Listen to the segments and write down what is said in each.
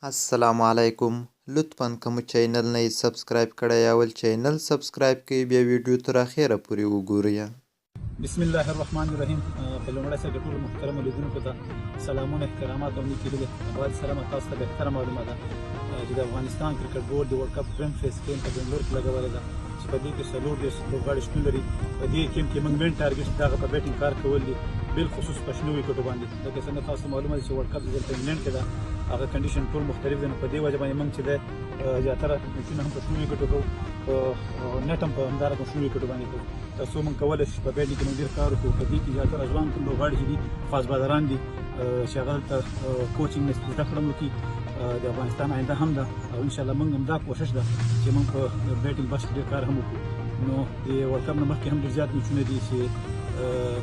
السلام علیکم. لطفاً که مو چینل نه یې سبسکرایب کړی اول چینل سبسکرایب کړئ بیا ویډیو تر اخره پورې وګورئ. بسم الله الرحمن الرحیم. په لومړي سر د ټولو محترمو لیدونکو ته سلامونه، احترامات او نیکې هیلې. باید سلام تاسو ته بهتره معلومه ده چې د افغانستان کرکټ بورډ د ورلډ کپ پریم فیس کیم په بنګلور کې لګولې ده چې په دې کې 40 لوبغاړي شتون لري. په دې کیم کې موږ مین ټارګټ دغه په بیټینګ کار کول دي، بالخصوص په شنو ویکټو باندې. لکه څنګه تاسو معلومه ده چې ورلډ کپ دلته انګلند کې ده، هغه کنډیشن ټول مختلف دي. نو په دې وجه باندې موږ چې د زیاتره میچونه هم په شنو ویکټو کوو، نټ هم په همدارنګه شنو ویکټو باندې کوو. تر څو موږ کولی شو په بیټینګ کې موږ ډېر کار وکړو. په دې کې زیاتره ځوان کوم لوبغاړي چې دي خاص بازیکنان دي چې هغه دلته کوچینګ زده کړه وکړي. د افغانستان آینده هم ده او انشاءالله موږ هم دا کوشش ده چې موږ په بیټینګ بس کې ډېر کار هم وکړو. نو د ورلډ کپ نه مخکې هم ډېر زیات میچونه دي چې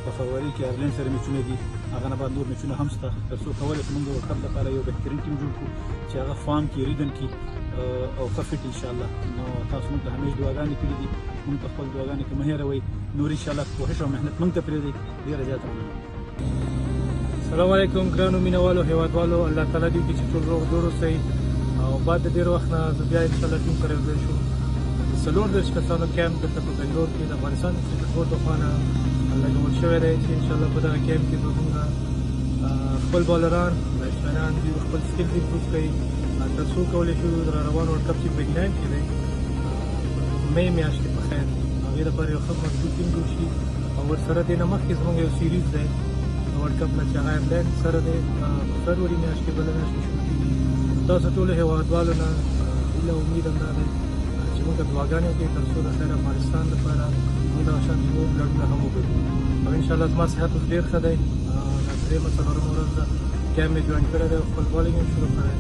په فبروري کې ایرلنډ سره میچونه دي، هغه نه بعد نور میچونه هم شته. تر څو کولی شو موږ د ورلډ کپ لپاره یو بهترین ټیم جوړ کړو چې هغه فارم کې ریډن کې او ښه فټ انشاءالله. نو تاسو موږ ته همیشه دعاګانې کړي دي، موږ ته خپل دعاګانې که مه هېروئ. نور انشاءالله کوشش او محنت موږ ته پرېږدئ. ډېره زیاته مننه. السلام علیکم ګرانو مینوالو هیوادوالو، الله تعالی دې وکړي چې ټول روغ جوړ اوسئ. او بعد د ډېر وخت نه زه بیا انشاءالله ټیم سره یوځای شوم. د 40 کسانو کیمپ دلته په بنګلور کې د افغانستان د کرکټ بورډ لخوا نه لګول شوی دی چې انشاءالله په دغه کیمپ کې به موږ خپل بالران بیټسمینان دي خپل سکل امپروف کوي تر څو کولی شو د روان ورلډ کپ چې په انګلند کې دی مې میاشت کې په خیر هغې لپاره یو ښه مضبوط ټیم جوړ شي. او ورسره دې نه مخکې زموږ یو سیریز دی د ورلډ کپ نه چې هغه ایرلنډ سره دی په فبروري میاشت کې بله میاشت کې شروع کېږي. تاسو ټولو هېوادوالو نه هیله او امید همدا دی چې موږ ته دعاګانې وکړئ تر څو د خیر افغانستان لپاره موږ دغه شانتې نور لړونه هم وګټو. او انشاءالله زما صحت اوس ډېر ښه دی. دا درېیمه څلورمه ورځ ده کیمپ مې جوین کړی دی او خپل بالینګ هم شروع کړی.